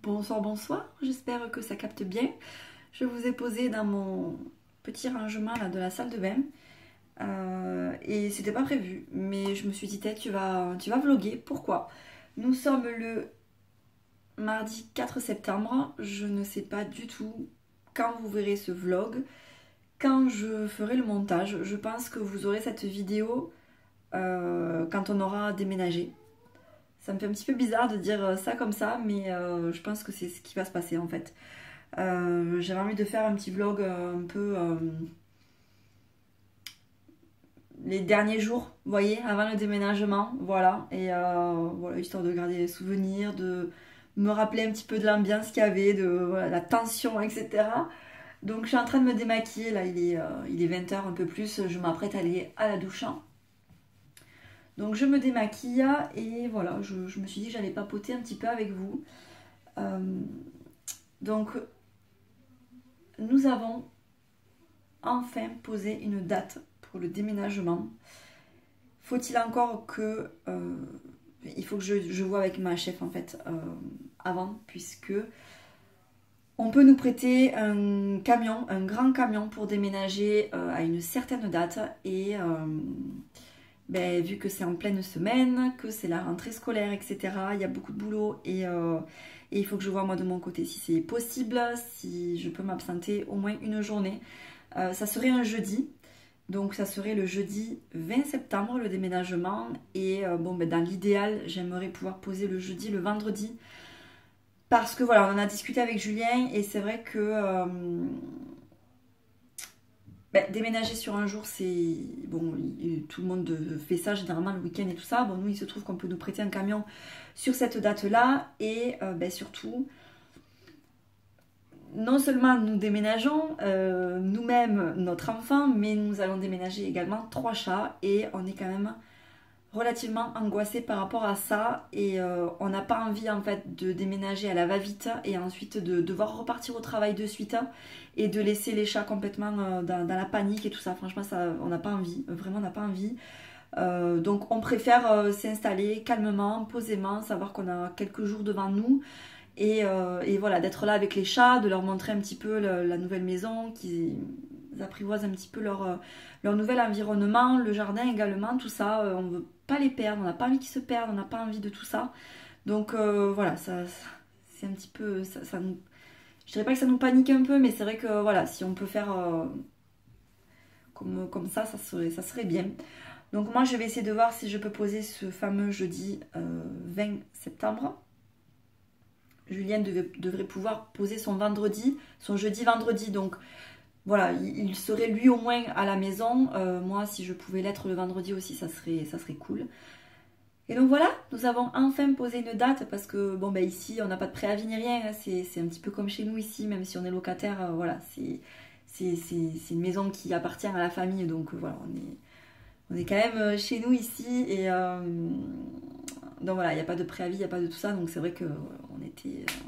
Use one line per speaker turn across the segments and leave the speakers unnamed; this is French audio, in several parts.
Bonsoir, bonsoir, j'espère que ça capte bien. Je vous ai posé dans mon petit rangement là, de la salle de bain. Et c'était pas prévu, mais je me suis dit, tu vas vloguer. Pourquoi? Nous sommes le mardi 4 septembre. Je ne sais pas du tout quand vous verrez ce vlog, quand je ferai le montage. Je pense que vous aurez cette vidéo quand on aura déménagé. Ça me fait un petit peu bizarre de dire ça comme ça, mais je pense que c'est ce qui va se passer en fait. J'avais envie de faire un petit vlog un peu les derniers jours, vous voyez, avant le déménagement, voilà. Et voilà, histoire de garder les souvenirs, de me rappeler un petit peu de l'ambiance qu'il y avait, de voilà, la tension, etc. Donc je suis en train de me démaquiller, là il est 20 h un peu plus, je m'apprête à aller à la douche. Donc je me démaquille et voilà, je me suis dit que j'allais papoter un petit peu avec vous. Donc nous avons enfin posé une date pour le déménagement. Faut-il encore que... il faut que je vois avec ma chef en fait avant, puisque on peut nous prêter un camion, un grand camion pour déménager à une certaine date et... vu que c'est en pleine semaine, que c'est la rentrée scolaire, etc., il y a beaucoup de boulot et il faut que je vois moi de mon côté si c'est possible, si je peux m'absenter au moins une journée. Ça serait un jeudi, donc ça serait le jeudi 20 septembre le déménagement et dans l'idéal j'aimerais pouvoir poser le jeudi, le vendredi, parce que voilà, on en a discuté avec Julien et c'est vrai que... déménager sur un jour, c'est... Bon, tout le monde fait ça généralement le week-end et tout ça. Bon, nous, il se trouve qu'on peut nous prêter un camion sur cette date-là. Et surtout, non seulement nous déménageons, nous-mêmes, notre enfant, mais nous allons déménager également 3 chats. Et on est quand même relativement angoissé par rapport à ça. Et on n'a pas envie, en fait, de déménager à la va-vite et ensuite de devoir repartir au travail de suite et de laisser les chats complètement dans la panique et tout ça. Franchement, ça, on n'a pas envie. Vraiment, on n'a pas envie. Donc, on préfère s'installer calmement, posément, savoir qu'on a quelques jours devant nous. Et voilà, d'être là avec les chats, de leur montrer un petit peu la nouvelle maison, qu'ils apprivoisent un petit peu leur nouvel environnement, le jardin également, tout ça. On ne veut pas les perdre, on n'a pas envie qu'ils se perdent, on n'a pas envie de tout ça. Donc voilà, ça c'est un petit peu... Ça nous... Je dirais pas que ça nous panique un peu, mais c'est vrai que voilà, si on peut faire comme ça, ça serait bien. Donc moi, je vais essayer de voir si je peux poser ce fameux jeudi 20 septembre. Julien devrait pouvoir poser son vendredi, son jeudi-vendredi. Donc voilà, il serait lui au moins à la maison. Moi, si je pouvais l'être le vendredi aussi, ça serait cool. Et donc voilà, nous avons enfin posé une date parce que ici on n'a pas de préavis ni rien, hein, c'est un petit peu comme chez nous ici, même si on est locataire, voilà, c'est une maison qui appartient à la famille, donc voilà, on est quand même chez nous ici et donc voilà, il n'y a pas de préavis, il n'y a pas de tout ça, donc c'est vrai que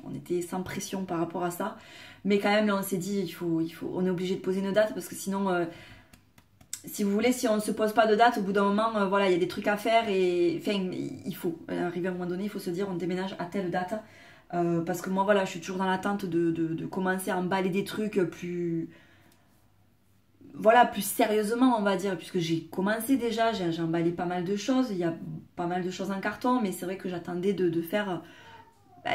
on était sans pression par rapport à ça, mais quand même là on s'est dit on est obligé de poser une date parce que sinon... si vous voulez, si on ne se pose pas de date, au bout d'un moment, voilà, il y a des trucs à faire et enfin, il faut arriver à un moment donné, il faut se dire on déménage à telle date. Parce que moi, voilà, je suis toujours dans l'attente de commencer à emballer des trucs plus... Voilà, plus sérieusement, on va dire, puisque j'ai commencé déjà, j'ai emballé pas mal de choses, il y a pas mal de choses en carton, mais c'est vrai que j'attendais de faire...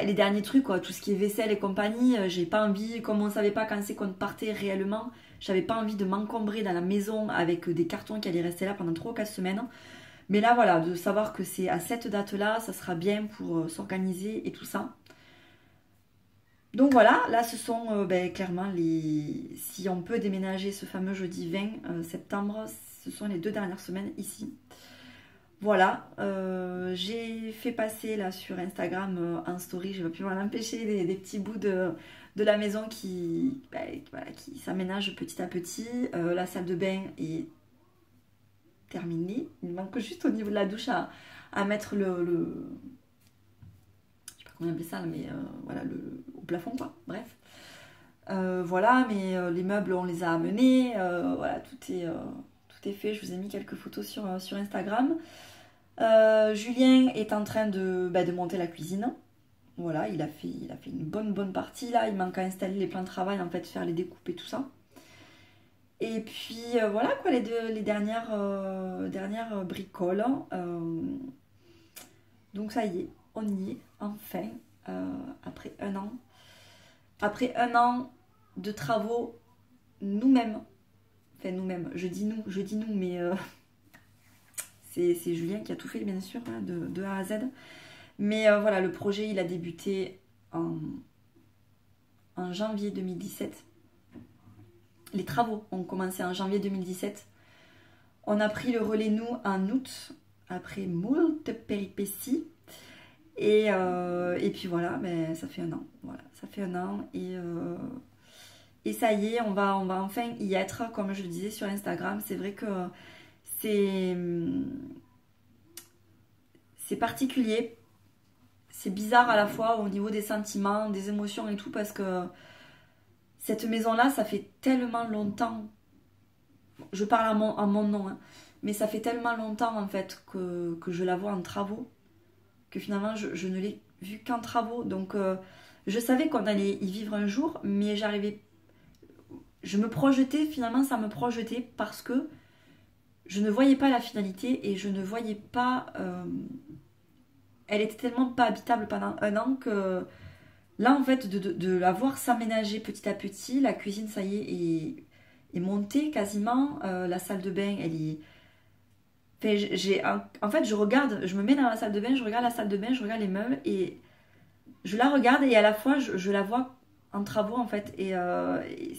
les derniers trucs, quoi, tout ce qui est vaisselle et compagnie, j'ai pas envie, comme on savait pas quand c'est qu'on partait réellement, j'avais pas envie de m'encombrer dans la maison avec des cartons qui allaient rester là pendant 3 ou 4 semaines. Mais là, voilà, de savoir que c'est à cette date-là, ça sera bien pour s'organiser et tout ça. Donc voilà, là ce sont clairement les... Si on peut déménager ce fameux jeudi 20 septembre, ce sont les 2 dernières semaines ici. Voilà, j'ai fait passer là sur Instagram en story, je ne vais plus m'en empêcher, des petits bouts de la maison qui s'aménage petit à petit. La salle de bain est terminée, il manque juste au niveau de la douche à mettre je sais pas comment on appelle ça, mais voilà, au plafond quoi, bref. Voilà, mais les meubles on les a amenés, voilà, tout est fait, je vous ai mis quelques photos sur Instagram. Julien est en train de monter la cuisine. Voilà, il a fait une bonne partie là. Il manque à installer les plans de travail, en fait, faire les découpes et tout ça. Et puis voilà quoi, les dernières bricoles. Donc ça y est, on y est enfin, après un an. Après un an de travaux nous-mêmes. Enfin nous-mêmes, je dis nous, mais c'est Julien qui a tout fait bien sûr, hein, de A à Z. Mais voilà, le projet il a débuté en janvier 2017. Les travaux ont commencé en janvier 2017. On a pris le relais nous en août, après moult péripéties. Et puis voilà, mais ça fait un an. Voilà, ça fait un an et ça y est, on va enfin y être, comme je le disais sur Instagram. C'est vrai que c'est particulier. C'est bizarre à la fois au niveau des sentiments, des émotions et tout, parce que cette maison-là, ça fait tellement longtemps, je parle en mon nom, hein, mais ça fait tellement longtemps en fait que je la vois en travaux, que finalement je ne l'ai vue qu'en travaux. Donc je savais qu'on allait y vivre un jour, mais je me projetais, finalement ça me projetait parce que je ne voyais pas la finalité et je ne voyais pas... elle était tellement pas habitable pendant un an que... Là, en fait, de la voir s'aménager petit à petit, la cuisine, ça y est montée quasiment. La salle de bain, elle est... Enfin, en fait, je me mets dans la salle de bain, je regarde la salle de bain, je regarde les meubles et je la regarde et à la fois, je la vois en travaux, en fait. Et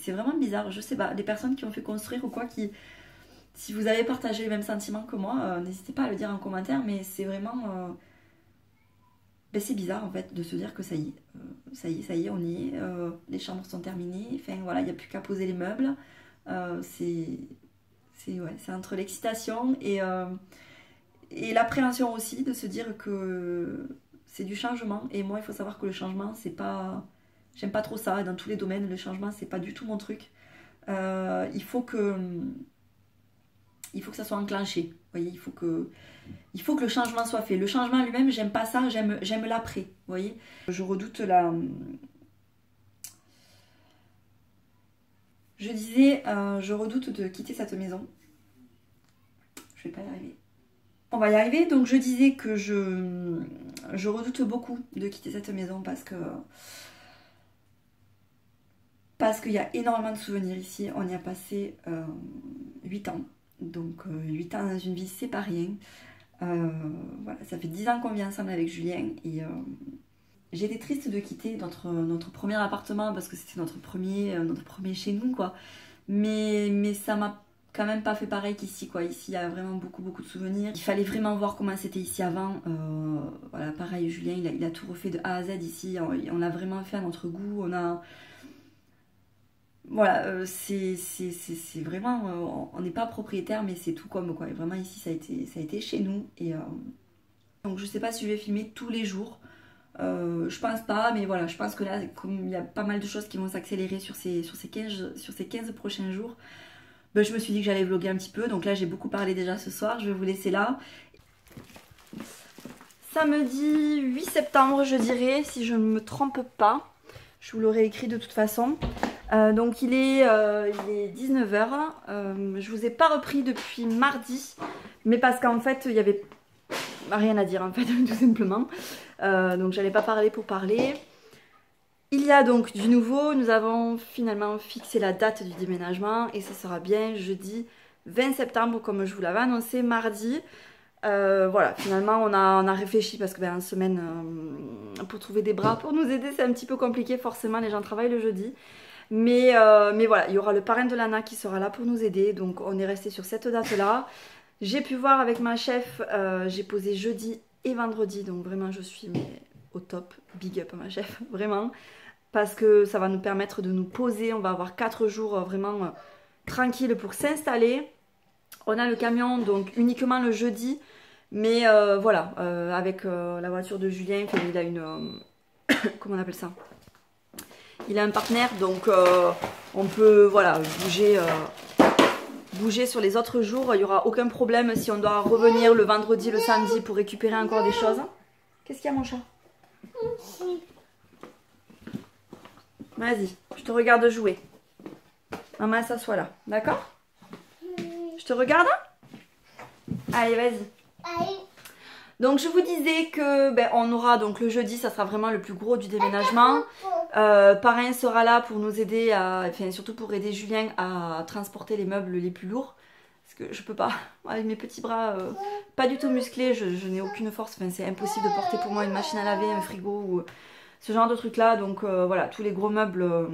c'est vraiment bizarre, je sais pas. Les personnes qui ont fait construire ou quoi, si vous avez partagé les mêmes sentiments que moi, n'hésitez pas à le dire en commentaire, mais c'est vraiment... Ben, c'est bizarre en fait de se dire que ça y est, on y est, les chambres sont terminées, enfin voilà, il n'y a plus qu'à poser les meubles. C'est entre l'excitation et l'appréhension aussi de se dire que c'est du changement. Et moi, il faut savoir que le changement, c'est pas... J'aime pas trop ça, et dans tous les domaines, le changement, c'est pas du tout mon truc. Il faut que ça soit enclenché. Vous voyez, il faut que le changement soit fait. Le changement lui-même, j'aime pas ça, j'aime l'après. Vous voyez, je redoute je disais, je redoute de quitter cette maison. Je vais pas y arriver. On va y arriver. Donc je disais que je redoute beaucoup de quitter cette maison parce qu'il y a énormément de souvenirs ici. On y a passé 8 ans. Donc 8 ans dans une vie, c'est pas rien. Voilà, ça fait 10 ans qu'on vit ensemble avec Julien et j'étais triste de quitter notre premier appartement parce que c'était notre premier chez nous quoi. Mais ça m'a quand même pas fait pareil qu'ici quoi. Ici il y a vraiment beaucoup de souvenirs. Il fallait vraiment voir comment c'était ici avant. Voilà, pareil, Julien il a tout refait de A à Z ici. On l'a vraiment fait à notre goût. Voilà, c'est vraiment, on n'est pas propriétaire, mais c'est tout comme quoi. Et vraiment ici, ça a été chez nous. Et donc je sais pas si je vais filmer tous les jours. Je pense pas, mais voilà, je pense que là, comme il y a pas mal de choses qui vont s'accélérer sur ces 15 prochains jours, ben, je me suis dit que j'allais vlogger un petit peu. Donc là, j'ai beaucoup parlé déjà ce soir. Je vais vous laisser là. Samedi 8 septembre, je dirais, si je ne me trompe pas. Je vous l'aurai écrit de toute façon. Donc il est 19 h. Je vous ai pas repris depuis mardi, mais parce qu'en fait il y avait rien à dire en fait tout simplement. Donc j'allais pas parler pour parler. Il y a donc du nouveau. Nous avons finalement fixé la date du déménagement et ce sera bien jeudi 20 septembre comme je vous l'avais annoncé mardi. Voilà, finalement on a réfléchi parce que en semaine pour trouver des bras pour nous aider c'est un petit peu compliqué, forcément les gens travaillent le jeudi. Mais voilà, il y aura le parrain de Lana qui sera là pour nous aider. Donc on est resté sur cette date-là. J'ai pu voir avec ma chef, j'ai posé jeudi et vendredi. Donc vraiment je suis au top. Big up à ma chef, vraiment. Parce que ça va nous permettre de nous poser. On va avoir 4 jours vraiment tranquilles pour s'installer. On a le camion donc uniquement le jeudi. Mais voilà, avec la voiture de Julien, il a une... comment on appelle ça ? Il a un partenaire, donc on peut voilà, bouger sur les autres jours. Il n'y aura aucun problème si on doit revenir le vendredi, le samedi pour récupérer encore des choses. Qu'est-ce qu'il y a mon chat? Vas-y, je te regarde jouer. Maman s'assoit là, d'accord? Je te regarde? Allez, vas-y. Donc je vous disais que on aura donc le jeudi, ça sera vraiment le plus gros du déménagement. Parrain sera là pour nous aider, surtout pour aider Julien à transporter les meubles les plus lourds. Parce que je peux pas, avec mes petits bras pas du tout musclés, je n'ai aucune force. Enfin, c'est impossible de porter pour moi une machine à laver, un frigo ou ce genre de trucs là. Donc voilà, tous les gros meubles,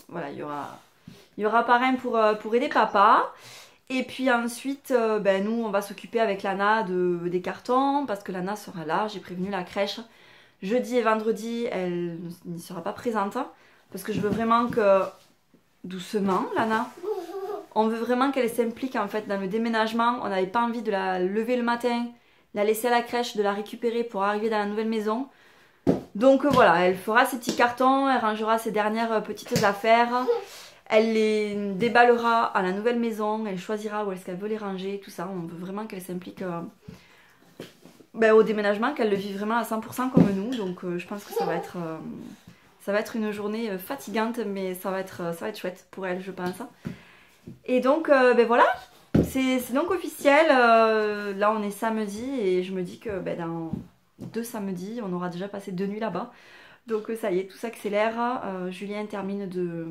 voilà, il y aura parrain pour aider papa. Et puis ensuite, nous, on va s'occuper avec Lana des cartons parce que Lana sera là. J'ai prévenu la crèche. Jeudi et vendredi, elle n'y sera pas présente parce que je veux vraiment que... Doucement, Lana. On veut vraiment qu'elle s'implique en fait dans le déménagement. On n'avait pas envie de la lever le matin, la laisser à la crèche, de la récupérer pour arriver dans la nouvelle maison. Donc voilà, elle fera ses petits cartons, elle rangera ses dernières petites affaires. Elle les déballera à la nouvelle maison, elle choisira où est-ce qu'elle veut les ranger, tout ça. On veut vraiment qu'elle s'implique au déménagement, qu'elle le vive vraiment à 100% comme nous. Donc je pense que ça va être une journée fatigante, mais ça va être chouette pour elle, je pense. Et donc voilà, c'est donc officiel. Là on est samedi et je me dis que dans 2 samedis, on aura déjà passé 2 nuits là-bas. Donc ça y est, tout s'accélère. Julien termine de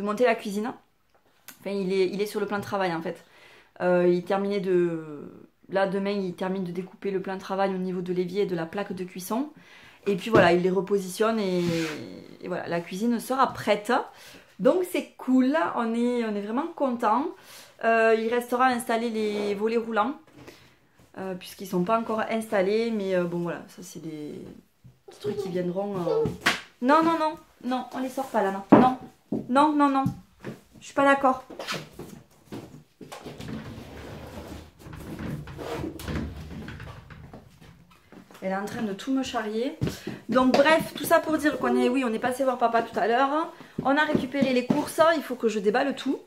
monter la cuisine. Enfin, il est sur le plan de travail en fait. Il terminait là demain, il termine de découper le plan de travail au niveau de l'évier et de la plaque de cuisson. Et puis voilà, il les repositionne et voilà, la cuisine sera prête. Donc c'est cool, on est vraiment contents. Il restera à installer les volets roulants. Puisqu'ils ne sont pas encore installés. Mais bon voilà, ça c'est des petits trucs qui viendront. Non, on les sort pas là, non. Non, je suis pas d'accord. Elle est en train de tout me charrier. Donc bref, tout ça pour dire qu'on est passé voir papa tout à l'heure. On a récupéré les courses, il faut que je déballe tout.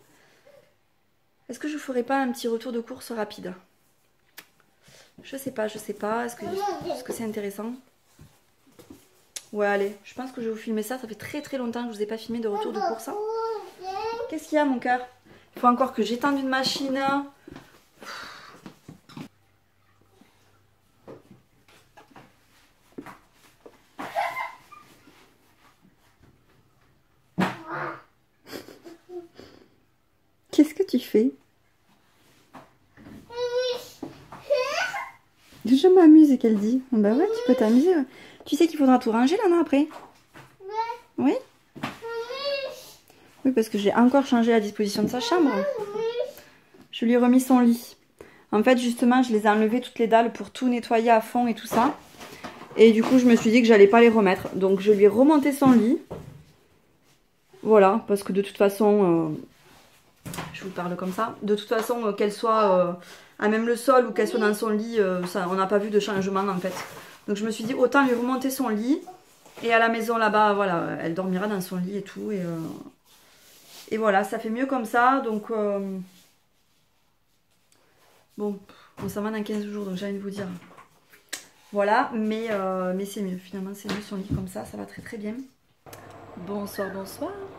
Est-ce que je ferai pas un petit retour de course rapide? Je sais pas. Est-ce que c'est intéressant? Ouais, allez, je pense que je vais vous filmer ça. Ça fait très très longtemps que je vous ai pas filmé de retour de course. Qu'est-ce qu'il y a, mon cœur? Il faut encore que j'étende une machine. Qu'est-ce que tu fais? Je m'amuse, qu'elle dit. Bah ouais, tu peux t'amuser. Ouais. Tu sais qu'il faudra tout ranger là, non, après? Oui. Oui, parce que j'ai encore changé la disposition de sa chambre. Je lui ai remis son lit. En fait, justement, je les ai enlevées toutes les dalles pour tout nettoyer à fond et tout ça. Et du coup, je me suis dit que j'allais pas les remettre. Donc, je lui ai remonté son lit. Voilà, parce que de toute façon... je vous parle comme ça. De toute façon, qu'elle soit à même le sol ou qu'elle soit dans son lit, on n'a pas vu de changement en fait. Donc je me suis dit autant lui remonter son lit. Et à la maison là-bas, voilà, elle dormira dans son lit et tout. Et voilà, ça fait mieux comme ça. Donc bon, on s'en va dans 15 jours, donc j'ai envie de vous dire. Voilà, mais c'est mieux. Finalement, c'est mieux son lit comme ça va très très bien. Bonsoir,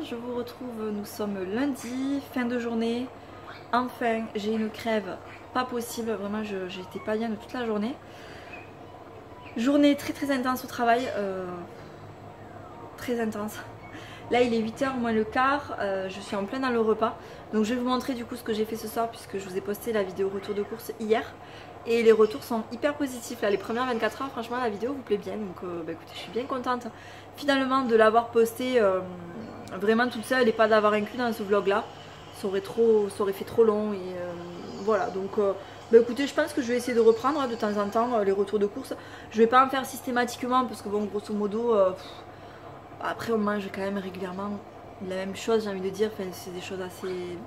je vous retrouve, nous sommes lundi, fin de journée. Enfin, j'ai une crève pas possible, vraiment j'étais pas bien de toute la journée. Journée très très intense au travail, très intense. Là il est 8h moins le quart, je suis en plein dans le repas. Donc je vais vous montrer du coup ce que j'ai fait ce soir puisque je vous ai posté la vidéo retour de course hier. Et les retours sont hyper positifs là, les premières 24 heures franchement la vidéo vous plaît bien. Donc écoutez, je suis bien contente finalement de l'avoir postée vraiment toute seule et pas d'avoir inclus dans ce vlog là. Ça aurait fait trop long et voilà. Donc écoutez, je pense que je vais essayer de reprendre de temps en temps les retours de course. Je vais pas en faire systématiquement parce que bon, grosso modo après on mange quand même régulièrement la même chose, j'ai envie de dire. Enfin, c'est des choses assez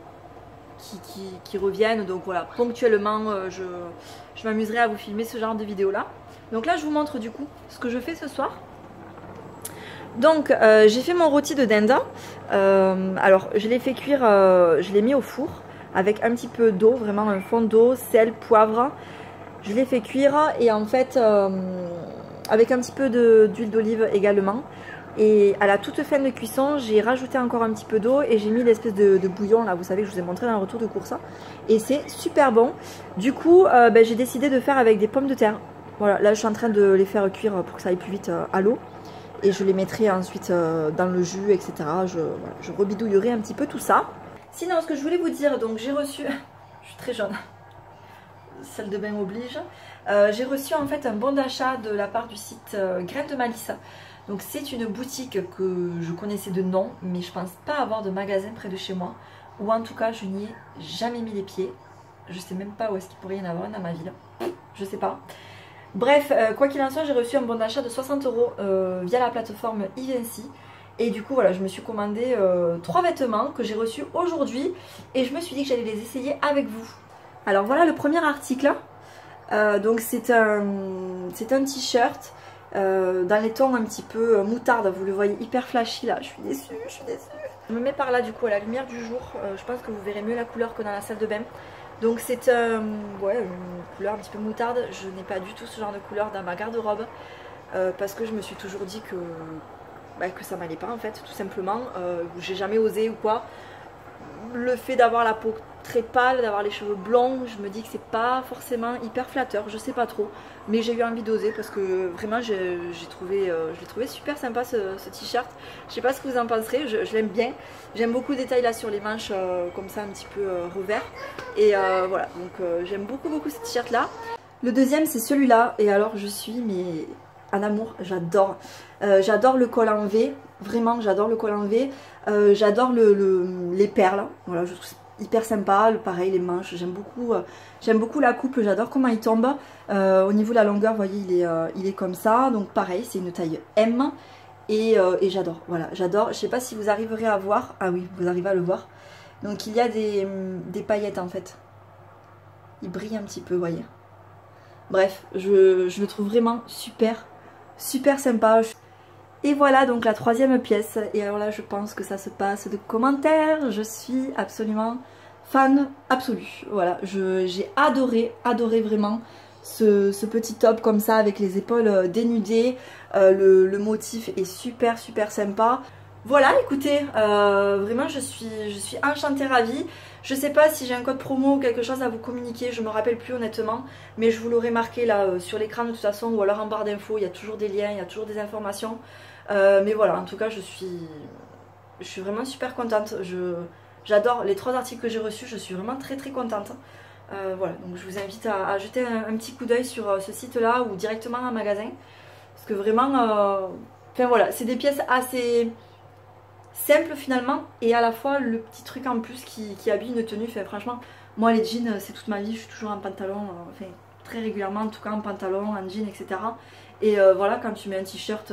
qui reviennent, donc voilà, ponctuellement je m'amuserai à vous filmer ce genre de vidéo là. Donc là je vous montre du coup ce que je fais ce soir. Donc j'ai fait mon rôti de dinde. Alors je l'ai fait cuire, je l'ai mis au four avec un petit peu d'eau, vraiment un fond d'eau, sel, poivre. Je l'ai fait cuire et en fait avec un petit peu d'huile d'olive également. Et à la toute fin de cuisson, j'ai rajouté encore un petit peu d'eau et j'ai mis l'espèce de bouillon là, vous savez que je vous ai montré dans le retour de course. Et c'est super bon. Du coup, j'ai décidé de faire avec des pommes de terre. Voilà, là je suis en train de les faire cuire pour que ça aille plus vite à l'eau. Et je les mettrai ensuite dans le jus, etc. Je rebidouillerai un petit peu tout ça. Sinon, ce que je voulais vous dire, donc j'ai reçu... je suis très jaune. Salle de bain oblige. J'ai reçu en fait un bon d'achat de la part du site Graines de Malice. Donc c'est une boutique que je connaissais de nom, mais je pense pas avoir de magasin près de chez moi. Ou en tout cas, je n'y ai jamais mis les pieds. Je sais même pas où est-ce qu'il pourrait y en avoir dans ma ville. Je sais pas. Bref, quoi qu'il en soit, j'ai reçu un bon d'achat de 60 € via la plateforme Evency. Et du coup, voilà, je me suis commandé 3 vêtements que j'ai reçus aujourd'hui. Et je me suis dit que j'allais les essayer avec vous. Alors voilà le premier article. Donc c'est un t-shirt dans les tons un petit peu moutarde. Vous le voyez hyper flashy là. Je suis déçue, je suis déçue. Je me mets par là du coup à la lumière du jour. Je pense que vous verrez mieux la couleur que dans la salle de bain. Donc c'est une couleur un petit peu moutarde. Je n'ai pas du tout ce genre de couleur dans ma garde-robe. Parce que je me suis toujours dit que ça m'allait pas en fait, tout simplement. J'ai jamais osé ou quoi. Le fait d'avoir la peau très pâle, d'avoir les cheveux blonds, je me dis que c'est pas forcément hyper flatteur, je sais pas trop. Mais j'ai eu envie d'oser parce que vraiment je l'ai trouvé super sympa ce t-shirt. Je sais pas ce que vous en penserez, je l'aime bien. J'aime beaucoup le détail là sur les manches comme ça un petit peu revers. Et voilà, donc j'aime beaucoup ce t-shirt là. Le deuxième c'est celui-là et alors je suis mais en amour, j'adore. J'adore le col en V, vraiment j'adore le col en V. J'adore les perles, voilà, je trouve hyper sympa. Pareil, les manches, j'aime beaucoup la coupe, j'adore comment il tombe. Au niveau de la longueur, vous voyez, il est comme ça. Donc pareil, c'est une taille M. Et j'adore, voilà, j'adore. Je sais pas si vous arriverez à voir. Ah oui, vous arrivez à le voir. Donc il y a des paillettes en fait. Il brille un petit peu, vous voyez. Bref, je le trouve vraiment super sympa. Et voilà donc la troisième pièce. Et alors là je pense que ça se passe de commentaires. Je suis absolument fan absolue. Voilà, j'ai adoré vraiment ce petit top comme ça avec les épaules dénudées. Le motif est super sympa. Voilà, écoutez, vraiment je suis enchantée, ravie. Je sais pas si j'ai un code promo ou quelque chose à vous communiquer, je me rappelle plus honnêtement, mais je vous l'aurai marqué là sur l'écran de toute façon ou alors en barre d'infos, il y a toujours des liens, il y a toujours des informations. Mais voilà, en tout cas je suis vraiment super contente. J'adore les 3 articles que j'ai reçus, je suis vraiment très contente. Voilà, donc je vous invite à jeter un petit coup d'œil sur ce site là ou directement en magasin. Parce que vraiment, enfin voilà, c'est des pièces assez simple finalement et à la fois le petit truc en plus qui habille une tenue. Enfin, franchement, moi les jeans c'est toute ma vie, je suis toujours en pantalon, enfin très régulièrement en tout cas en pantalon, en jean, etc. Et voilà, quand tu mets un t-shirt,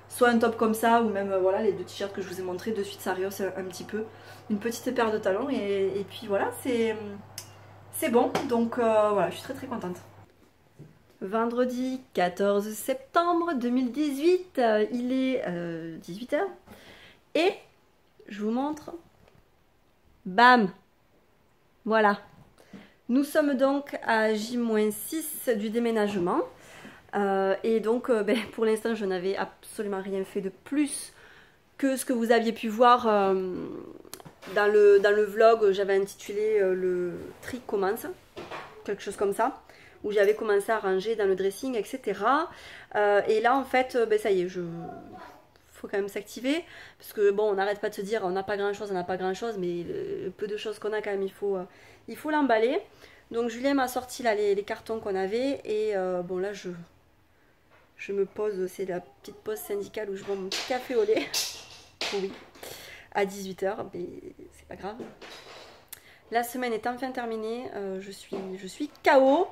soit un top comme ça ou même voilà les 2 t-shirts que je vous ai montré, de suite ça rehausse un petit peu, une petite paire de talons et puis voilà, c'est bon. Donc voilà, je suis très contente. Vendredi 14 septembre 2018, il est 18 h. Et je vous montre, bam, voilà. Nous sommes donc à J-6 du déménagement. Et donc pour l'instant je n'avais absolument rien fait de plus que ce que vous aviez pu voir dans le vlog. J'avais intitulé le tri commence, quelque chose comme ça, où j'avais commencé à ranger dans le dressing, etc. Et là en fait ça y est, faut quand même s'activer parce que bon, on n'arrête pas de se dire on n'a pas grand chose, mais le peu de choses qu'on a quand même, il faut l'emballer. Donc Julien m'a sorti là les cartons qu'on avait et bon là je me pose, c'est la petite pause syndicale où je bois mon petit café au lait. Oui, à 18 h, mais c'est pas grave. La semaine est enfin terminée, je suis KO.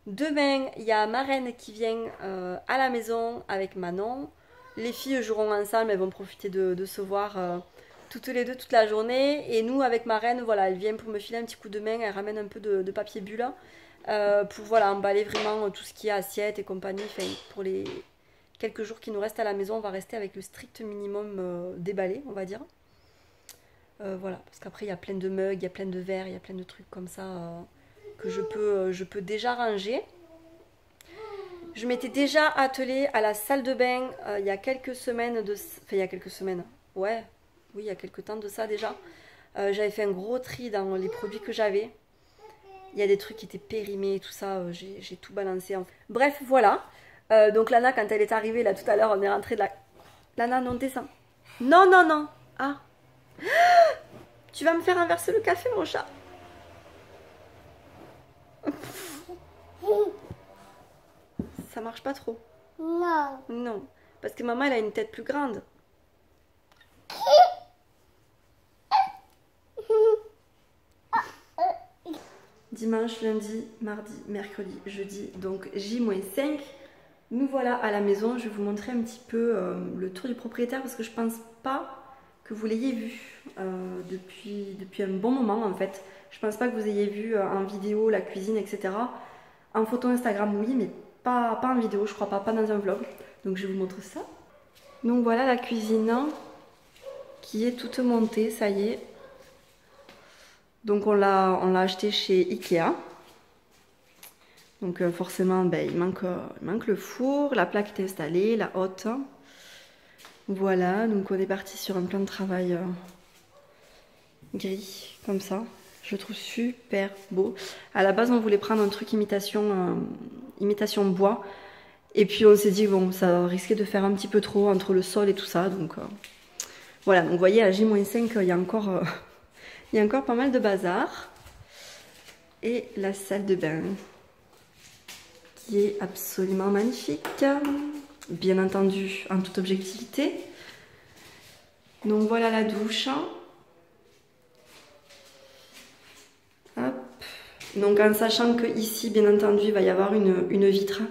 Demain, il y a ma reine qui vient à la maison avec Manon. Les filles joueront ensemble, elles vont profiter de se voir toutes les deux toute la journée. Et nous, avec ma reine, voilà, elle vient pour me filer un petit coup de main, elle ramène un peu de papier bulle pour voilà, emballer vraiment tout ce qui est assiette et compagnie. Enfin, pour les quelques jours qui nous restent à la maison, on va rester avec le strict minimum déballé, on va dire. Voilà, parce qu'après, il y a plein de mugs, il y a plein de verres, il y a plein de trucs comme ça que je peux déjà ranger.
Je m'étais déjà attelée à la salle de bain il y a quelques semaines Enfin, il y a quelques semaines. Ouais, oui, il y a quelques temps de ça déjà. J'avais fait un gros tri dans les produits que j'avais. Il y a des trucs qui étaient périmés et tout ça. J'ai tout balancé. Bref, voilà. Donc Lana, quand elle est arrivée là tout à l'heure, on est rentré de la... Lana, non, descends. Non, non, non. Ah. Tu vas me faire inverser le café, mon chat. Ça marche pas trop.
Non.
Non. Parce que maman, elle a une tête plus grande. Dimanche, lundi, mardi, mercredi, jeudi, donc J-5. Nous voilà à la maison. Je vais vous montrer un petit peu le tour du propriétaire parce que je pense pas que vous l'ayez vu depuis un bon moment en fait. Je pense pas que vous ayez vu en vidéo la cuisine, etc. En photo Instagram, oui, mais pas en vidéo, je crois pas dans un vlog. Donc je vais vous montrer ça. Donc voilà la cuisine qui est toute montée, ça y est. Donc on l'a acheté chez Ikea. Donc forcément ben, il manque le four, la plaque est installée, la hotte. Voilà, donc on est parti sur un plan de travail gris, comme ça. Je le trouve super beau. À la base on voulait prendre un truc imitation bois. Et puis on s'est dit bon ça risquait de faire un petit peu trop entre le sol et tout ça. Donc voilà, donc vous voyez à J-5 il y a encore pas mal de bazar. Et la salle de bain qui est absolument magnifique, bien entendu en toute objectivité. Donc voilà la douche. Hop. Donc en sachant que ici bien entendu il va y avoir une vitre.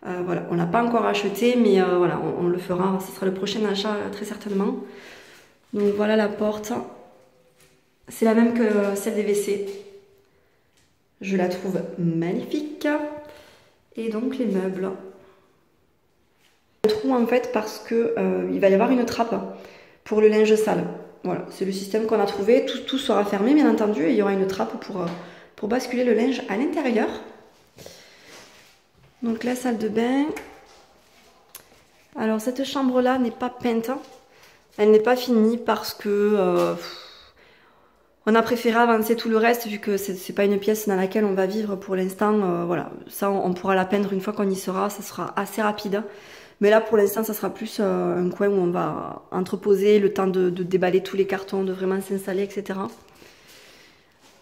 Voilà, on l'a pas encore acheté mais voilà, on le fera, ce sera le prochain achat très certainement. Donc voilà la porte. C'est la même que celle des WC. Je la trouve magnifique. Et donc les meubles. Un trou en fait parce que il va y avoir une trappe pour le linge sale. Voilà, c'est le système qu'on a trouvé. Tout sera fermé bien entendu et il y aura une trappe pour basculer le linge à l'intérieur. Donc la salle de bain. Alors cette chambre là n'est pas peinte. Elle n'est pas finie parce que on a préféré avancer tout le reste vu que c'est pas une pièce dans laquelle on va vivre pour l'instant. Voilà, ça on pourra la peindre une fois qu'on y sera, ça sera assez rapide. Mais là pour l'instant ça sera plus un coin où on va entreposer le temps de déballer tous les cartons, de vraiment s'installer, etc.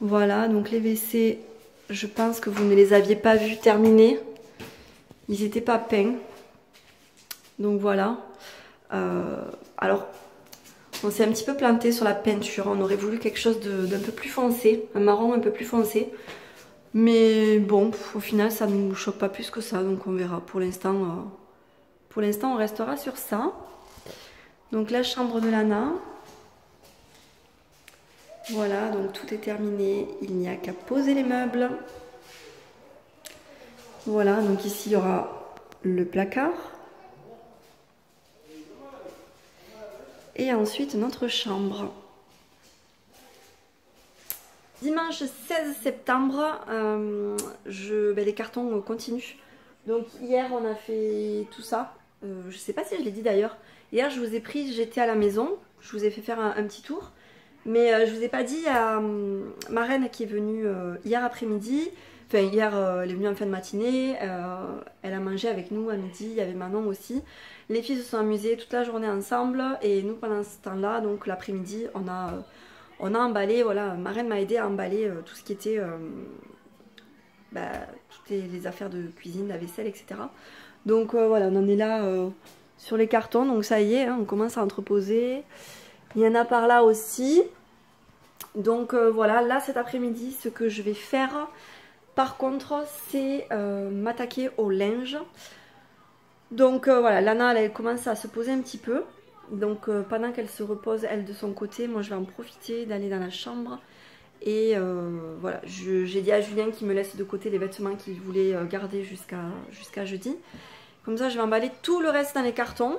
Voilà, donc les WC, je pense que vous ne les aviez pas vus terminés. Ils n'étaient pas peints. Donc voilà. Alors... on s'est un petit peu planté sur la peinture, on aurait voulu quelque chose d'un peu plus foncé, un marron un peu plus foncé. Mais bon, au final ça ne nous choque pas plus que ça, donc on verra. Pour l'instant on restera sur ça. Donc la chambre de Lana. Voilà, donc tout est terminé, il n'y a qu'à poser les meubles. Voilà, donc ici il y aura le placard. Et ensuite notre chambre. Dimanche 16 septembre, les cartons continuent. Donc hier on a fait tout ça. Je sais pas si je l'ai dit d'ailleurs. Hier je vous ai pris, j'étais à la maison, je vous ai fait faire un petit tour. Mais je vous ai pas dit à ma reine qui est venue hier après-midi. Enfin hier elle est venue en fin de matinée. Elle a mangé avec nous à midi, il y avait Manon aussi. Les filles se sont amusées toute la journée ensemble. Et nous pendant ce temps-là, donc l'après-midi, on a emballé, voilà, ma reine m'a aidé à emballer tout ce qui était toutes les affaires de cuisine, la vaisselle, etc. Donc voilà, on en est là sur les cartons, donc ça y est, hein, on commence à entreposer. Il y en a par là aussi. Donc voilà, là cet après-midi, ce que je vais faire, par contre, c'est m'attaquer au linge. Donc voilà, Lana, elle commence à se poser un petit peu. Donc pendant qu'elle se repose, elle de son côté, moi je vais en profiter d'aller dans la chambre. Et voilà, j'ai dit à Julien qu'il me laisse de côté les vêtements qu'il voulait garder jusqu'à jeudi. Comme ça, je vais emballer tout le reste dans les cartons.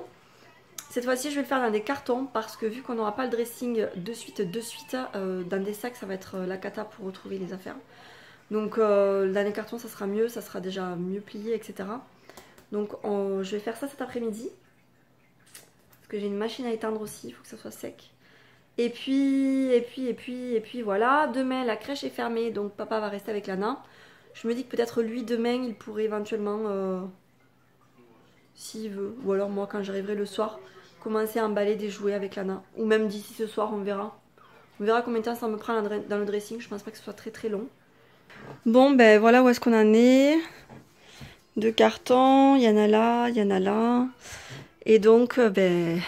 Cette fois-ci, je vais le faire dans des cartons parce que vu qu'on n'aura pas le dressing de suite, dans des sacs, ça va être la cata pour retrouver les affaires. Donc dans les cartons, ça sera mieux, ça sera déjà mieux plié, etc. Donc je vais faire ça cet après-midi. Parce que j'ai une machine à étendre aussi, il faut que ça soit sec. Et puis voilà. Demain la crèche est fermée, donc papa va rester avec Lana. Je me dis que peut-être lui demain il pourrait éventuellement, s'il veut, ou alors moi quand j'arriverai le soir, commencer à emballer des jouets avec Lana. Ou même d'ici ce soir, on verra. On verra combien de temps ça me prend dans le dressing. Je pense pas que ce soit très très long. Bon, ben voilà où est-ce qu'on en est. 2 cartons, il y en a là, il y en a là. Et donc, ben,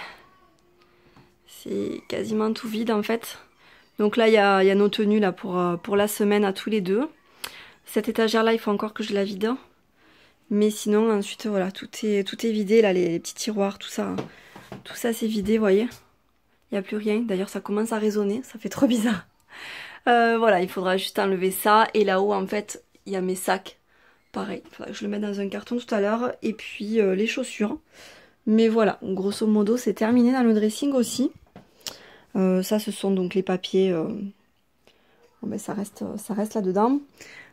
c'est quasiment tout vide en fait. Donc là, il y a nos tenues là, pour la semaine à tous les deux. Cette étagère là, il faut encore que je la vide. Mais sinon, ensuite, voilà, tout est vidé. Là, les petits tiroirs, tout ça c'est vidé, vous voyez. Il n'y a plus rien. D'ailleurs, ça commence à résonner. Ça fait trop bizarre. Voilà, il faudra juste enlever ça. Et là-haut, en fait, il y a mes sacs. Pareil, il faudra que je le mette dans un carton tout à l'heure. Et puis, les chaussures. Mais voilà, grosso modo, c'est terminé dans le dressing aussi. Ça, ce sont donc les papiers. Bon, ben, ça reste là-dedans.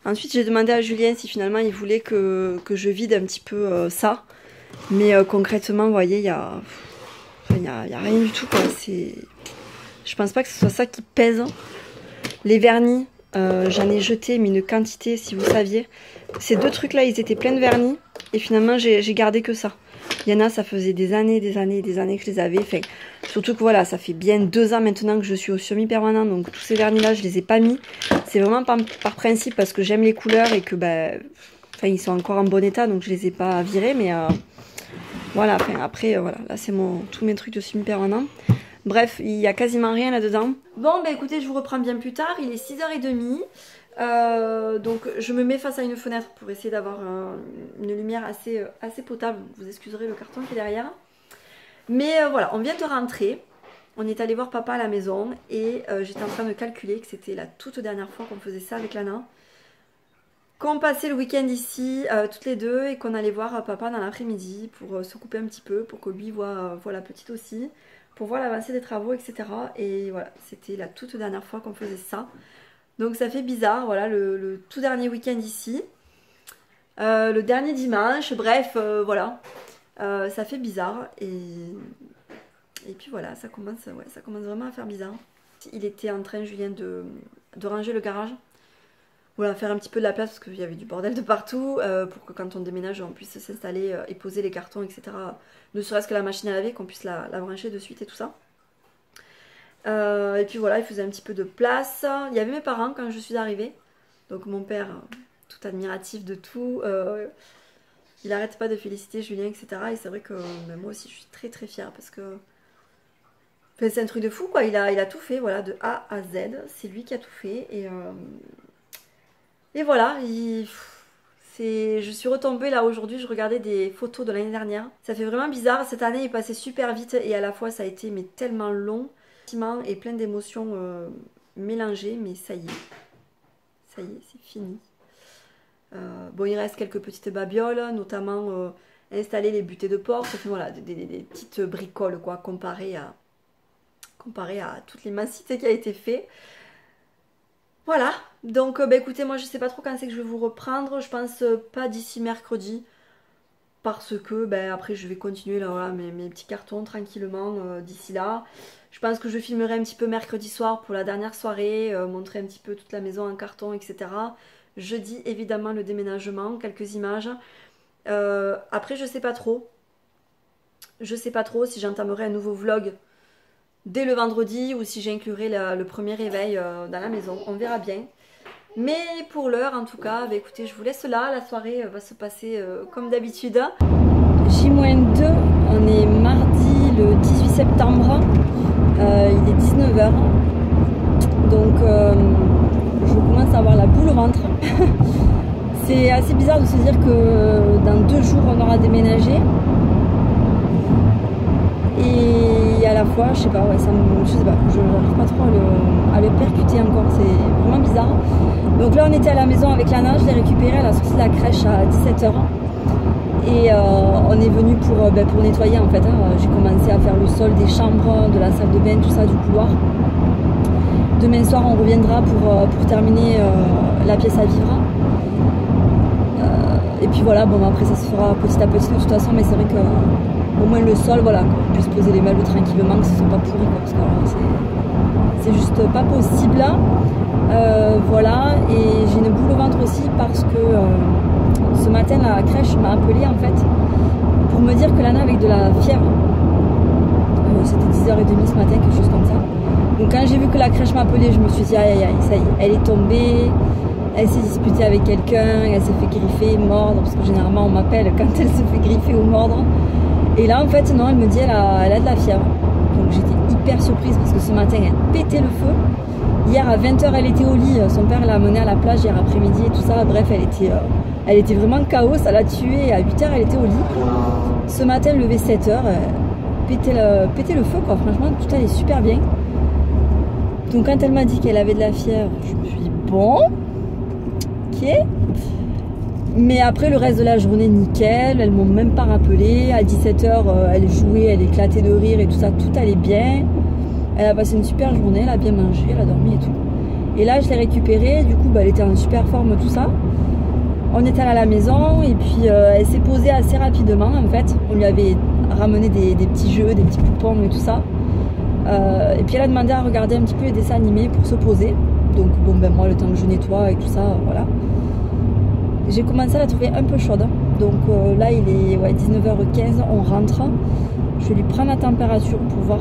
Ensuite, j'ai demandé à Julien si finalement il voulait que je vide un petit peu ça. Mais concrètement, vous voyez, il y a rien du tout, quoi. Je pense pas que ce soit ça qui pèse. Les vernis, j'en ai jeté mais une quantité, si vous saviez. Ces 2 trucs-là, ils étaient pleins de vernis. Et finalement, j'ai gardé que ça. Il y en a, ça faisait des années que je les avais. Enfin, surtout que voilà, ça fait bien 2 ans maintenant que je suis au semi-permanent. Donc tous ces vernis-là, je les ai pas mis. C'est vraiment par principe parce que j'aime les couleurs et que enfin, ils sont encore en bon état. Donc je les ai pas virés. Mais voilà, enfin, après, voilà, là c'est tous mes trucs de semi-permanent. Bref, il y a quasiment rien là-dedans. Bon, bah écoutez, je vous reprends bien plus tard. Il est 6h30. Donc je me mets face à une fenêtre pour essayer d'avoir une lumière assez potable. Vous excuserez le carton qui est derrière. Mais voilà, on vient de rentrer. On est allé voir papa à la maison. Et j'étais en train de calculer que c'était la toute dernière fois qu'on faisait ça avec Lana. Qu'on passait le week-end ici toutes les deux. Et qu'on allait voir papa dans l'après-midi pour se couper un petit peu. Pour que lui voit la petite aussi. Pour voir l'avancée des travaux, etc. Et voilà, c'était la toute dernière fois qu'on faisait ça. Donc ça fait bizarre, voilà, le tout dernier week-end ici. Le dernier dimanche, bref, voilà. Ça fait bizarre. Et puis voilà, ça commence vraiment à faire bizarre. Il était en train, Julien, de ranger le garage. Voilà, faire un petit peu de la place parce qu'il y avait du bordel de partout. Pour que quand on déménage, on puisse s'installer et poser les cartons, etc. Ne serait-ce que la machine à laver, qu'on puisse la brancher de suite et tout ça. Et puis voilà, il faisait un petit peu de place. Il y avait mes parents quand je suis arrivée. Donc mon père, tout admiratif de tout. Il n'arrête pas de féliciter Julien, etc. Et c'est vrai que moi aussi, je suis très très fière parce que enfin, c'est un truc de fou, quoi. Il a tout fait, voilà, de A à Z. C'est lui qui a tout fait. Et voilà, je suis retombée là aujourd'hui, je regardais des photos de l'année dernière. Ça fait vraiment bizarre. Cette année est passée super vite et à la fois ça a été mais tellement long. Et plein d'émotions mélangées, mais ça y est, c'est fini. Bon, il reste quelques petites babioles, notamment installer les butées de porte, enfin, voilà, des petites bricoles, quoi, comparé à toute l'immensité qui a été fait. Voilà, donc bah, écoutez, moi je sais pas trop quand c'est que je vais vous reprendre, je pense pas d'ici mercredi. Parce que après je vais continuer là, voilà, mes petits cartons tranquillement d'ici là. Je pense que je filmerai un petit peu mercredi soir pour la dernière soirée, montrer un petit peu toute la maison en carton, etc. Jeudi évidemment le déménagement, quelques images. Après je sais pas trop. Je sais pas trop si j'entamerai un nouveau vlog dès le vendredi ou si j'inclurai le premier réveil dans la maison. On verra bien. Mais pour l'heure en tout cas, écoutez, je vous laisse là, la soirée va se passer comme d'habitude. J-2, on est mardi le 18 septembre, il est 19h, donc je commence à avoir la boule au ventre. C'est assez bizarre de se dire que dans 2 jours on aura déménagé. Et à la fois, je sais pas, ouais, je sais pas, je n'arrive pas trop à le percuter encore, c'est vraiment bizarre. Donc là on était à la maison avec Lana, je l'ai récupérée, elle a sorti de la crèche à 17h. Et on est venu pour nettoyer en fait, hein. J'ai commencé à faire le sol des chambres, de la salle de bain, tout ça, du couloir. Demain soir on reviendra pour terminer la pièce à vivre. Et puis voilà, bon après ça se fera petit à petit de toute façon, mais c'est vrai que au moins le sol, voilà, qu'on puisse poser les meubles tranquillement, que ce soit pas pourri, quoi, parce que c'est juste pas possible là. Voilà, et j'ai une boule au ventre aussi parce que ce matin la crèche m'a appelé en fait pour me dire que Lana avait de la fièvre. C'était 10h30 ce matin, quelque chose comme ça. Donc quand j'ai vu que la crèche m'appelait, je me suis dit aïe aïe aïe, ça y est, elle est tombée, elle s'est disputée avec quelqu'un, elle s'est fait griffer, mordre, parce que généralement on m'appelle quand elle se fait griffer ou mordre. Et là en fait non, elle me dit elle a de la fièvre. Donc j'étais hyper surprise parce que ce matin elle pétait le feu. Hier à 20h elle était au lit, son père l'a amenée à la plage hier après-midi et tout ça. Bref, elle était vraiment chaos, ça l'a tuée. À 8h elle était au lit. Ce matin levé 7h, pétait le feu quoi, franchement tout allait super bien. Donc quand elle m'a dit qu'elle avait de la fièvre, je me suis dit bon, ok. Mais après le reste de la journée nickel, elles m'ont même pas rappelé. À 17h elle jouait, elle éclatait de rire et tout ça, tout allait bien. Elle a passé une super journée, elle a bien mangé, elle a dormi et tout. Et là je l'ai récupérée, du coup elle était en super forme tout ça. On est allé à la maison et puis elle s'est posée assez rapidement en fait. On lui avait ramené des petits jeux, des petits poupons et tout ça. Et puis elle a demandé à regarder un petit peu les dessins animés pour se poser. Donc bon ben moi le temps que je nettoie et tout ça, voilà. J'ai commencé à la trouver un peu chaude. Donc là il est 19h15, on rentre. Je vais lui prendre la température pour voir.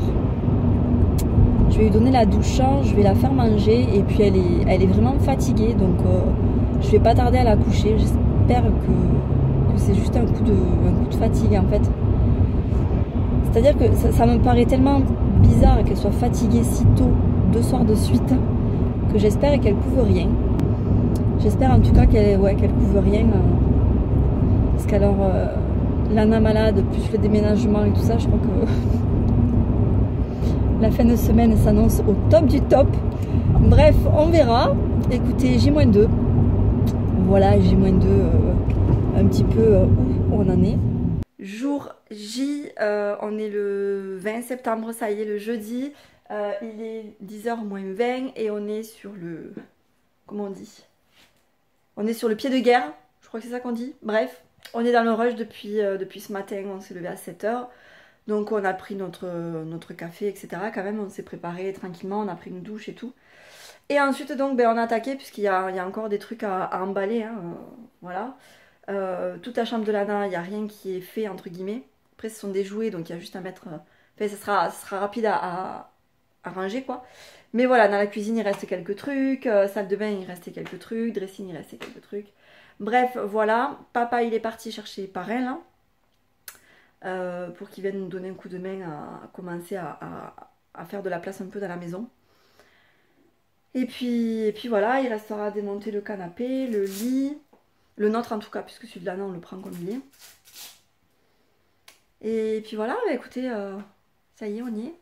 Je vais lui donner la douche, je vais la faire manger et puis elle est vraiment fatiguée. Donc je vais pas tarder à la coucher. J'espère que c'est juste un coup de fatigue en fait. C'est-à-dire que ça me paraît tellement bizarre qu'elle soit fatiguée si tôt, 2 soirs de suite, que j'espère qu'elle couvre rien. J'espère en tout cas qu'elle couvre rien. Parce qu'alors, Lana malade, plus le déménagement et tout ça, je crois que la fin de semaine s'annonce au top du top. Bref, on verra. Écoutez, J-2. Voilà, J-2, un petit peu où on en est. Jour J, on est le 20 septembre, ça y est, le jeudi. Il est 10h moins 20 et on est sur le... Comment on dit? On est sur le pied de guerre, je crois que c'est ça qu'on dit. Bref, on est dans le rush depuis ce matin, on s'est levé à 7h. Donc on a pris notre café, etc. Quand même, on s'est préparé tranquillement, on a pris une douche et tout. Et ensuite, donc, ben, on a attaqué puisqu'il y a encore des trucs à emballer. Hein, voilà. Toute la chambre de Lana, il n'y a rien qui est fait, entre guillemets. Après, ce sont des jouets, donc il y a juste à mettre... Enfin, ça sera rapide à ranger, quoi. Mais voilà, dans la cuisine, il reste quelques trucs. Salle de bain, il restait quelques trucs. Dressing, il restait quelques trucs. Bref, voilà. Papa, il est parti chercher parrain, là. Pour qu'il vienne nous donner un coup de main à commencer à faire de la place un peu dans la maison. Et puis voilà, il restera à démonter le canapé, le lit, le nôtre en tout cas, puisque celui de Lana on le prend comme il est. Et puis voilà, bah écoutez, ça y est, on y est.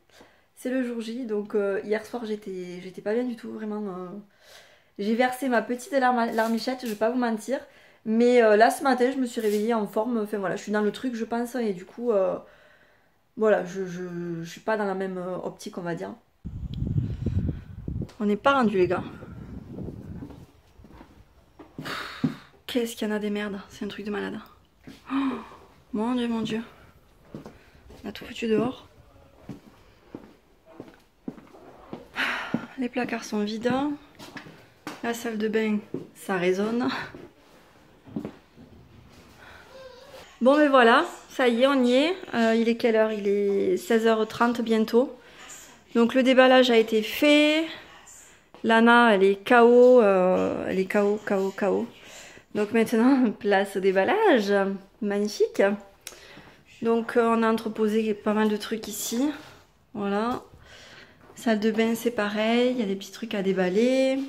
C'est le jour J, donc hier soir j'étais pas bien du tout, vraiment. J'ai versé ma petite larmichette, je vais pas vous mentir. Mais là ce matin je me suis réveillée en forme, enfin voilà, je suis dans le truc je pense et du coup voilà, je suis pas dans la même optique on va dire. On n'est pas rendu les gars. Qu'est-ce qu'il y en a des merdes, c'est un truc de malade. Oh, mon dieu. On a tout foutu dehors. Les placards sont vides. La salle de bain, ça résonne. Bon mais voilà, ça y est, on y est. Il est quelle heure? Il est 16h30 bientôt. Donc le déballage a été fait. Lana, elle est KO. Elle est KO. Donc maintenant, place au déballage. Magnifique. Donc on a entreposé pas mal de trucs ici. Voilà. Salle de bain, c'est pareil. Il y a des petits trucs à déballer.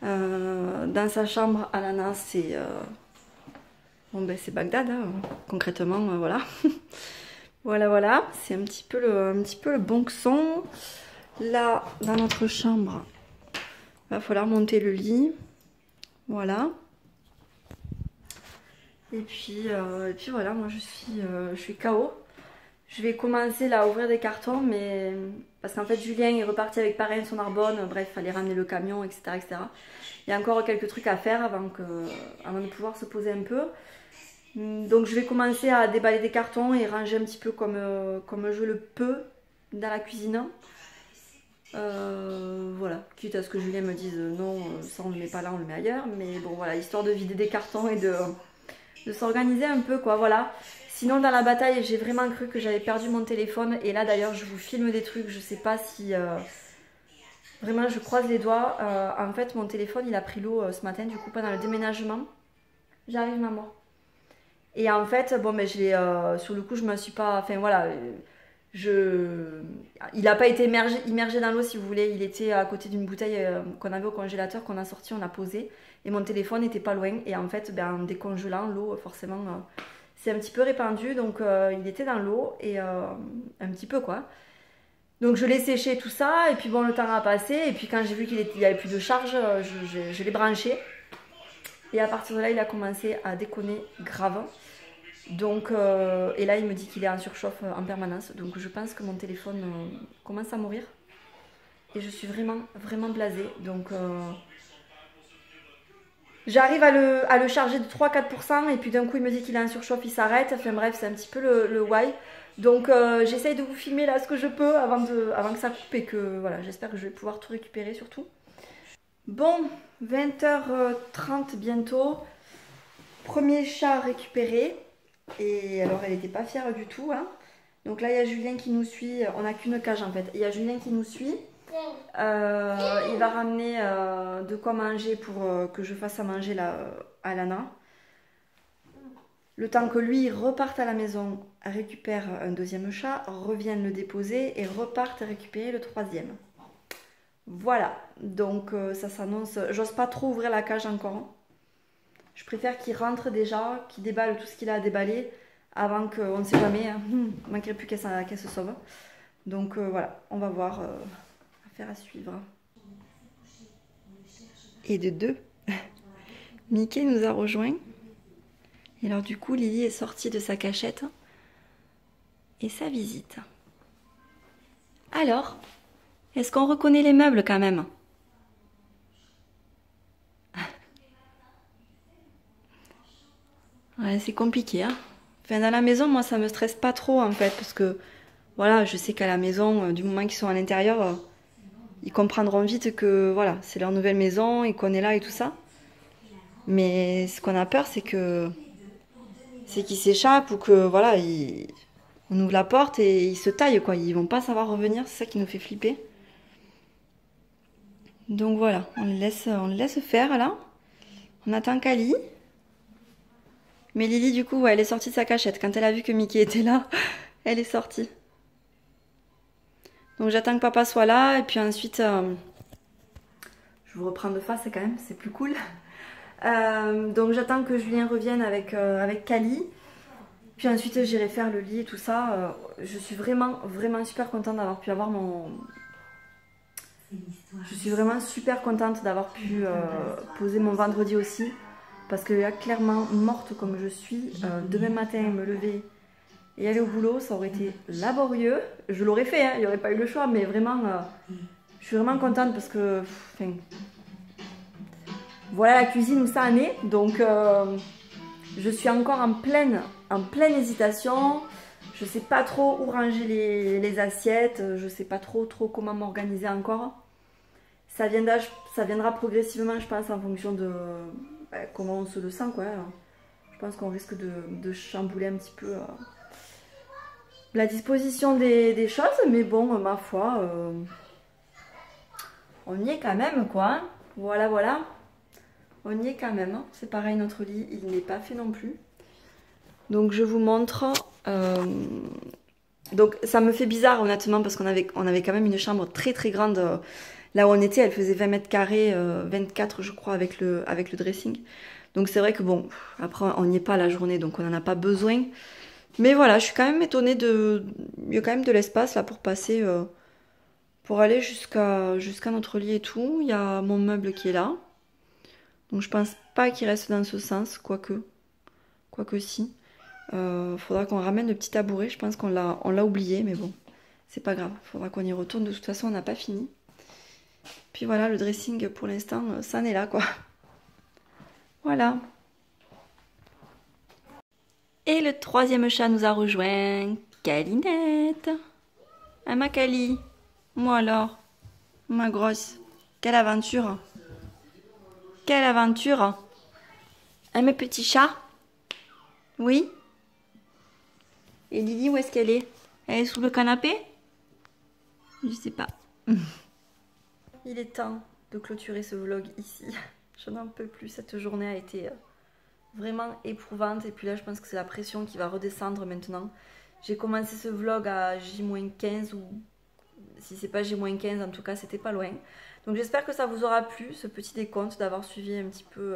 Dans sa chambre, à Lana, c'est... Bon ben c'est Bagdad, hein. Concrètement, voilà. voilà. C'est un petit peu le bon son. Là, dans notre chambre, il va falloir monter le lit. Voilà. Et puis voilà, moi je suis KO. Je vais commencer là à ouvrir des cartons, mais parce qu'en fait Julien est reparti avec pareil son Narbonne, bref, il fallait ramener le camion, etc., etc. Il y a encore quelques trucs à faire avant de pouvoir se poser un peu. Donc je vais commencer à déballer des cartons et ranger un petit peu comme je le peux dans la cuisine. Voilà, quitte à ce que Julien me dise non, ça on le met pas là, on le met ailleurs. Mais bon voilà, histoire de vider des cartons et de s'organiser un peu quoi, voilà. Sinon dans la bataille j'ai vraiment cru que j'avais perdu mon téléphone. Et là d'ailleurs je vous filme des trucs, je sais pas si... vraiment je croise les doigts. En fait mon téléphone il a pris l'eau ce matin du coup pendant le déménagement. J'arrive maman. Et en fait bon mais je l'ai... sur le coup je me suis pas... Enfin voilà... Il n'a pas été immergé dans l'eau si vous voulez, il était à côté d'une bouteille qu'on avait au congélateur, qu'on a sorti, on a posé et mon téléphone n'était pas loin et en fait en décongelant l'eau forcément c'est un petit peu répandu donc il était dans l'eau et un petit peu quoi. Donc je l'ai séché tout ça et puis bon le temps a passé et puis quand j'ai vu qu'il n'y avait plus de charge je l'ai branché et à partir de là il a commencé à déconner grave. Donc, et là il me dit qu'il est en surchauffe en permanence. Donc je pense que mon téléphone commence à mourir. Et je suis vraiment, vraiment blasée. Donc j'arrive à le charger de 3-4%. Et puis d'un coup il me dit qu'il est en surchauffe, il s'arrête. Enfin bref, c'est un petit peu le why. Donc j'essaye de vous filmer là ce que je peux avant que ça coupe. Et que voilà, j'espère que je vais pouvoir tout récupérer surtout. Bon, 20h30 bientôt. Premier chat récupéré. Et alors elle n'était pas fière du tout hein. Donc là il y a Julien qui nous suit. On n'a qu'une cage en fait. Il y a Julien qui nous suit. Il va ramener de quoi manger pour que je fasse à manger là, à Lana. Le temps que lui reparte à la maison, récupère un deuxième chat, revienne le déposer et reparte récupérer le troisième. Voilà, donc ça s'annonce. J'ose pas trop ouvrir la cage encore. Je préfère qu'il rentre déjà, qu'il déballe tout ce qu'il a à déballer avant qu'on ne sait jamais, hein. Il ne manquerait plus qu'elle se sauve. Donc voilà, on va voir, affaire à suivre. Et de deux, Mickey nous a rejoints. Et alors du coup, Lily est sortie de sa cachette et sa visite. Alors, est-ce qu'on reconnaît les meubles quand même ? Ouais, c'est compliqué, hein. Enfin, dans la maison, moi, ça me stresse pas trop, en fait, parce que, voilà, je sais qu'à la maison, du moment qu'ils sont à l'intérieur, ils comprendront vite que, voilà, c'est leur nouvelle maison et qu'on est là et tout ça. Mais ce qu'on a peur, c'est qu'ils s'échappent ou que, voilà, on ouvre la porte et ils se taillent, quoi. Ils vont pas savoir revenir, c'est ça qui nous fait flipper. Donc voilà, on les laisse faire, là. On attend Kali. Mais Lily, du coup, ouais, elle est sortie de sa cachette. Quand elle a vu que Mickey était là, elle est sortie. Donc j'attends que papa soit là. Et puis ensuite, je vous reprends de face quand même, c'est plus cool. Donc j'attends que Julien revienne avec Kali. Puis ensuite, j'irai faire le lit et tout ça. Je suis vraiment, vraiment super contente d'avoir pu avoir mon... Je suis vraiment super contente d'avoir pu poser mon vendredi aussi. Parce que là, clairement, morte comme je suis, demain matin, me lever et aller au boulot, ça aurait été laborieux. Je l'aurais fait, hein, il n'y aurait pas eu le choix, mais vraiment, je suis vraiment contente parce que, enfin, voilà la cuisine où ça en est. Donc, je suis encore en pleine hésitation. Je ne sais pas trop où ranger les assiettes, je ne sais pas trop comment m'organiser encore. Ça viendra progressivement, je pense, en fonction de... comment on se le sent quoi. Je pense qu'on risque de chambouler un petit peu la disposition des choses, mais bon, ma foi, on y est quand même quoi. Voilà, on y est quand même. C'est pareil, notre lit, il n'est pas fait non plus. Donc je vous montre. Donc ça me fait bizarre honnêtement parce qu'on avait quand même une chambre très très grande. Là où on était, elle faisait 20 mètres carrés, 24 je crois avec le dressing. Donc c'est vrai que bon, après on n'y est pas la journée, donc on n'en a pas besoin. Mais voilà, je suis quand même étonnée il y a quand même de l'espace là pour passer, pour aller jusqu'à notre lit et tout. Il y a mon meuble qui est là. Donc je pense pas qu'il reste dans ce sens, quoique si. Faudra qu'on ramène le petit tabouret. Je pense qu'on l'a oublié, mais bon, c'est pas grave. Faudra qu'on y retourne. De toute façon, on n'a pas fini. Puis voilà, le dressing pour l'instant, ça en est là quoi. Voilà. Et le troisième chat nous a rejoint. Calinette. Ah ma Cali. Moi alors. Ma grosse. Quelle aventure. Quelle aventure. Ah mes petits chats. Oui. Et Lily, où est-ce qu'elle est? Elle est sous le canapé? Je sais pas. Il est temps de clôturer ce vlog ici. Je n'en peux plus. Cette journée a été vraiment éprouvante. Et puis là, je pense que c'est la pression qui va redescendre maintenant. J'ai commencé ce vlog à J-15 ou si c'est pas J-15, en tout cas, c'était pas loin. Donc j'espère que ça vous aura plu, ce petit décompte, d'avoir suivi un petit peu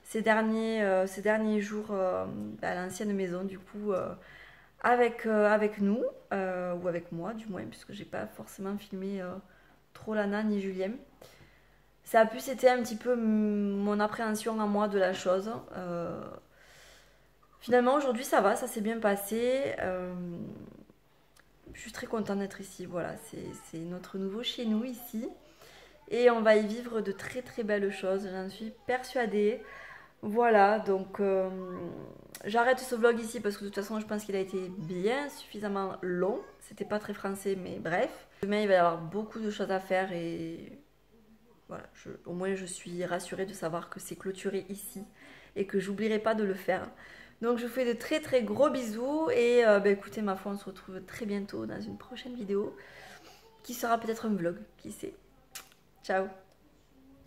ces derniers jours à l'ancienne maison, du coup, avec nous, ou avec moi du moins, puisque j'ai pas forcément filmé trop Lana ni Julien. Ça a pu, c'était un petit peu mon appréhension à moi de la chose. Finalement, aujourd'hui, ça va, ça s'est bien passé. Je suis très contente d'être ici, voilà, c'est notre nouveau chez nous ici. Et on va y vivre de très très belles choses, j'en suis persuadée. Voilà, donc j'arrête ce vlog ici parce que de toute façon je pense qu'il a été bien suffisamment long. C'était pas très français mais bref. Demain il va y avoir beaucoup de choses à faire et voilà, au moins je suis rassurée de savoir que c'est clôturé ici et que j'oublierai pas de le faire. Donc je vous fais de très très gros bisous et écoutez ma foi on se retrouve très bientôt dans une prochaine vidéo qui sera peut-être un vlog, qui sait. Ciao.